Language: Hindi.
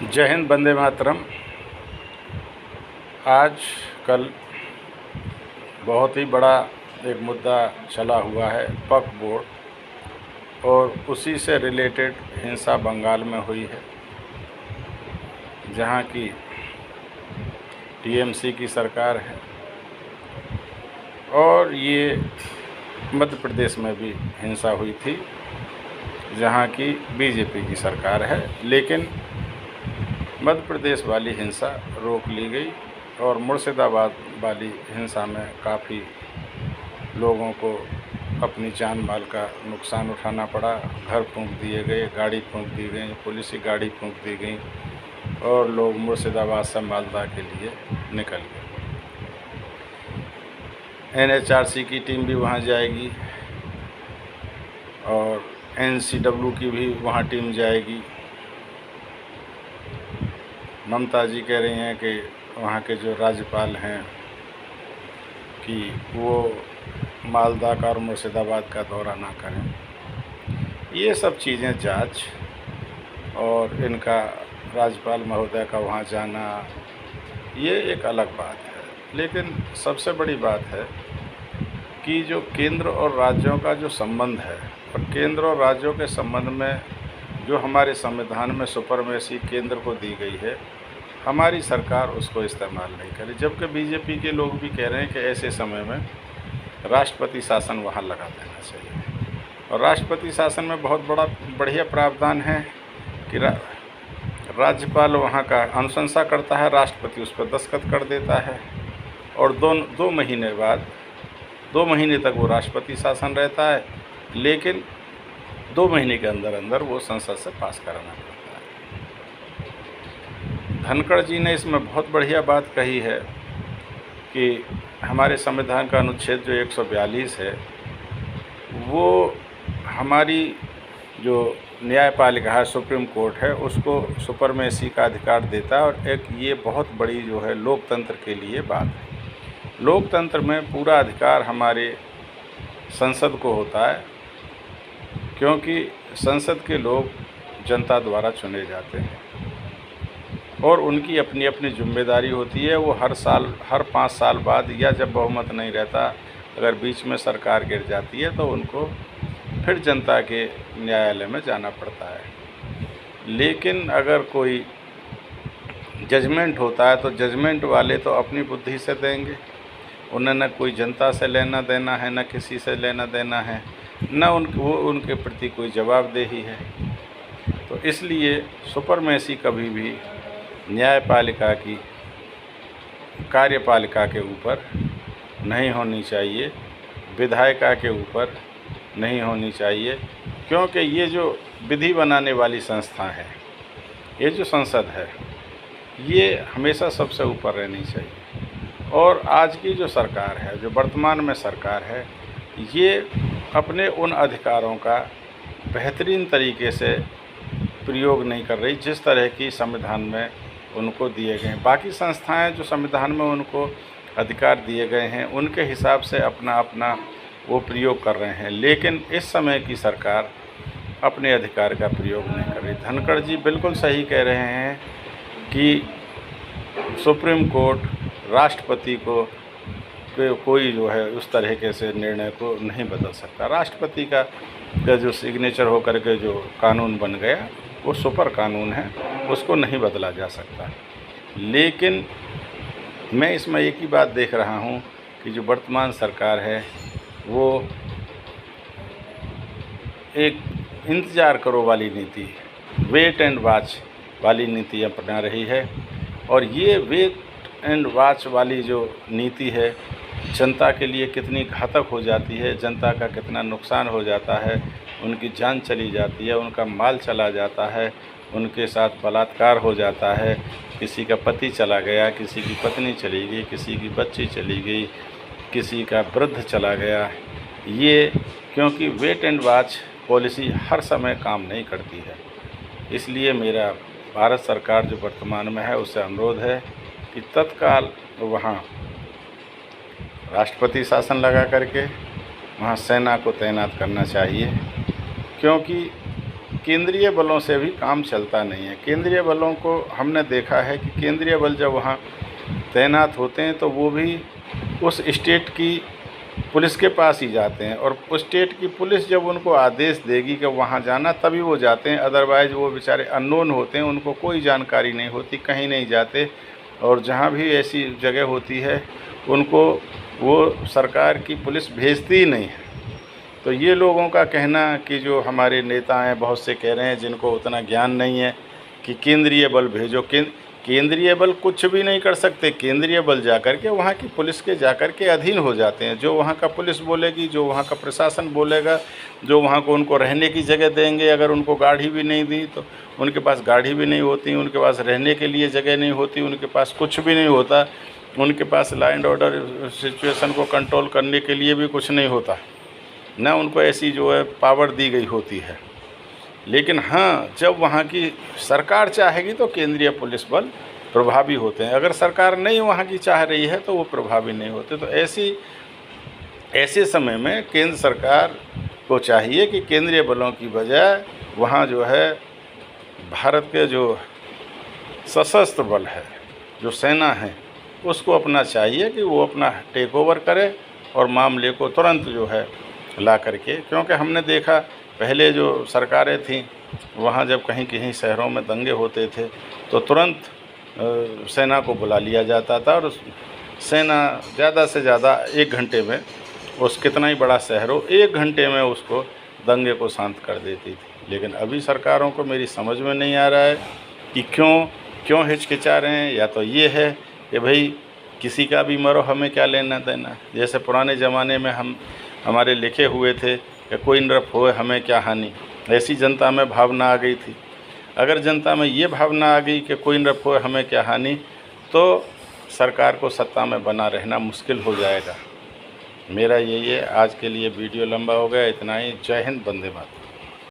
जय हिंद, वंदे मातरम। आज कल बहुत ही बड़ा एक मुद्दा चला हुआ है वक्फ बोर्ड, और उसी से रिलेटेड हिंसा बंगाल में हुई है, जहां की टीएमसी की सरकार है, और ये मध्य प्रदेश में भी हिंसा हुई थी जहां की बीजेपी की सरकार है। लेकिन मध्य प्रदेश वाली हिंसा रोक ली गई और मुर्शिदाबाद वाली हिंसा में काफ़ी लोगों को अपनी जान माल का नुकसान उठाना पड़ा। घर फूंक दिए गए, गाड़ी फूंक दी गई, पुलिस की गाड़ी फूंक दी गई, और लोग मुर्शिदाबाद से मालदा के लिए निकल गए। एनएचआरसी की टीम भी वहाँ जाएगी और एनसीडब्ल्यू की भी वहाँ टीम जाएगी। ममता जी कह रही हैं कि वहाँ के जो राज्यपाल हैं कि वो मालदा का और मुर्शिदाबाद का दौरा ना करें। ये सब चीज़ें जांच और इनका राज्यपाल महोदय का वहाँ जाना, ये एक अलग बात है। लेकिन सबसे बड़ी बात है कि जो केंद्र और राज्यों का जो संबंध है, और केंद्र और राज्यों के संबंध में जो हमारे संविधान में सुपरमेसी केंद्र को दी गई है, हमारी सरकार उसको इस्तेमाल नहीं करे। जबकि बीजेपी के लोग भी कह रहे हैं कि ऐसे समय में राष्ट्रपति शासन वहाँ लगा देना चाहिए। और राष्ट्रपति शासन में बहुत बढ़िया प्रावधान है कि राज्यपाल वहाँ का अनुशंसा करता है, राष्ट्रपति उस पर दस्तखत कर देता है, और दो महीने बाद 2 महीने तक वो राष्ट्रपति शासन रहता है। लेकिन 2 महीने के अंदर अंदर वो संसद से पास कराना पड़ता है। धनखड़ जी ने इसमें बहुत बढ़िया बात कही है कि हमारे संविधान का अनुच्छेद जो 142 है, वो हमारी जो न्यायपालिका है, सुप्रीम कोर्ट है, उसको सुपरमेसी का अधिकार देता है। और एक ये बहुत बड़ी जो है लोकतंत्र के लिए बात है। लोकतंत्र में पूरा अधिकार हमारे संसद को होता है, क्योंकि संसद के लोग जनता द्वारा चुने जाते हैं और उनकी अपनी अपनी जिम्मेदारी होती है। वो हर 5 साल बाद, या जब बहुमत नहीं रहता, अगर बीच में सरकार गिर जाती है, तो उनको फिर जनता के न्यायालय में जाना पड़ता है। लेकिन अगर कोई जजमेंट होता है तो जजमेंट वाले तो अपनी बुद्धि से देंगे, उन्हें न कोई जनता से लेना देना है, न किसी से लेना देना है, न वो उनके प्रति कोई जवाबदेही है। तो इसलिए सुपरमेसी कभी भी न्यायपालिका की कार्यपालिका के ऊपर नहीं होनी चाहिए, विधायिका के ऊपर नहीं होनी चाहिए, क्योंकि ये जो विधि बनाने वाली संस्था है, ये जो संसद है, ये हमेशा सबसे ऊपर रहनी चाहिए। और आज की जो सरकार है, जो वर्तमान में सरकार है, ये अपने उन अधिकारों का बेहतरीन तरीके से प्रयोग नहीं कर रही जिस तरह की संविधान में उनको दिए गए हैं। बाकी संस्थाएं जो संविधान में उनको अधिकार दिए गए हैं, उनके हिसाब से अपना वो प्रयोग कर रहे हैं। लेकिन इस समय की सरकार अपने अधिकार का प्रयोग नहीं कर रही। धनखड़ जी बिल्कुल सही कह रहे हैं कि सुप्रीम कोर्ट राष्ट्रपति को कोई जो है उस तरीके से निर्णय को नहीं बदल सकता। राष्ट्रपति का जो सिग्नेचर होकर के जो कानून बन गया, वो सुपर कानून है, उसको नहीं बदला जा सकता। लेकिन मैं इसमें एक ही बात देख रहा हूँ कि जो वर्तमान सरकार है, वो एक इंतज़ार करो वाली नीति, वेट एंड वॉच वाली नीति अपना रही है। और ये वेट एंड वॉच वाली जो नीति है, जनता के लिए कितनी घातक हो जाती है, जनता का कितना नुकसान हो जाता है, उनकी जान चली जाती है, उनका माल चला जाता है, उनके साथ बलात्कार हो जाता है, किसी का पति चला गया, किसी की पत्नी चली गई, किसी की बच्ची चली गई, किसी का वृद्ध चला गया। ये क्योंकि वेट एंड वॉच पॉलिसी हर समय काम नहीं करती है। इसलिए मेरा भारत सरकार जो वर्तमान में है, उससे अनुरोध है कि तत्काल वहाँ राष्ट्रपति शासन लगा करके वहाँ सेना को तैनात करना चाहिए, क्योंकि केंद्रीय बलों से भी काम चलता नहीं है। केंद्रीय बलों को हमने देखा है कि केंद्रीय बल जब वहाँ तैनात होते हैं तो वो भी उस स्टेट की पुलिस के पास ही जाते हैं, और उस स्टेट की पुलिस जब उनको आदेश देगी कि वहाँ जाना तभी वो जाते हैं। अदरवाइज़ वो बेचारे अननोन होते हैं, उनको कोई जानकारी नहीं होती, कहीं नहीं जाते। और जहाँ भी ऐसी जगह होती है उनको वो सरकार की पुलिस भेजती ही नहीं है। तो ये लोगों का कहना कि जो हमारे नेता हैं बहुत से कह रहे हैं जिनको उतना ज्ञान नहीं है कि केंद्रीय बल भेजो, केंद्रीय बल कुछ भी नहीं कर सकते। केंद्रीय बल जाकर के वहाँ की पुलिस के जाकर के अधीन हो जाते हैं। जो वहाँ का पुलिस बोलेगी, जो वहाँ का प्रशासन बोलेगा, जो वहाँ को उनको रहने की जगह देंगे। अगर उनको गाड़ी भी नहीं दी तो उनके पास गाड़ी भी नहीं होती, उनके पास रहने के लिए जगह नहीं होती, उनके पास कुछ भी नहीं होता, उनके पास लॉ एंड ऑर्डर सिचुएशन को कंट्रोल करने के लिए भी कुछ नहीं होता, ना उनको ऐसी जो है पावर दी गई होती है। लेकिन हाँ, जब वहाँ की सरकार चाहेगी तो केंद्रीय पुलिस बल प्रभावी होते हैं। अगर सरकार नहीं वहाँ की चाह रही है तो वो प्रभावी नहीं होते। तो ऐसे समय में केंद्र सरकार को चाहिए कि केंद्रीय बलों की बजाय वहाँ जो है भारत के जो सशस्त्र बल है, जो सेना है, उसको अपना चाहिए कि वो अपना टेक ओवर करे और मामले को तुरंत जो है ला करके। क्योंकि हमने देखा पहले जो सरकारें थीं वहाँ जब कहीं कहीं शहरों में दंगे होते थे तो तुरंत सेना को बुला लिया जाता था, और सेना ज़्यादा से ज़्यादा 1 घंटे में, उस कितना ही बड़ा शहर हो, 1 घंटे में उसको दंगे को शांत कर देती थी। लेकिन अभी सरकारों को मेरी समझ में नहीं आ रहा है कि क्यों हिचकिचा रहे हैं। या तो ये है कि भाई किसी का भी मरो, हमें क्या लेना देना। जैसे पुराने ज़माने में हमारे लिखे हुए थे कि कोई नृप होए हमें क्या हानि, ऐसी जनता में भावना आ गई थी। अगर जनता में ये भावना आ गई कि कोई नृप होए हमें क्या हानि, तो सरकार को सत्ता में बना रहना मुश्किल हो जाएगा। मेरा यही है। आज के लिए वीडियो लंबा हो गया, इतना ही। जय हिंद, वंदे मातरम।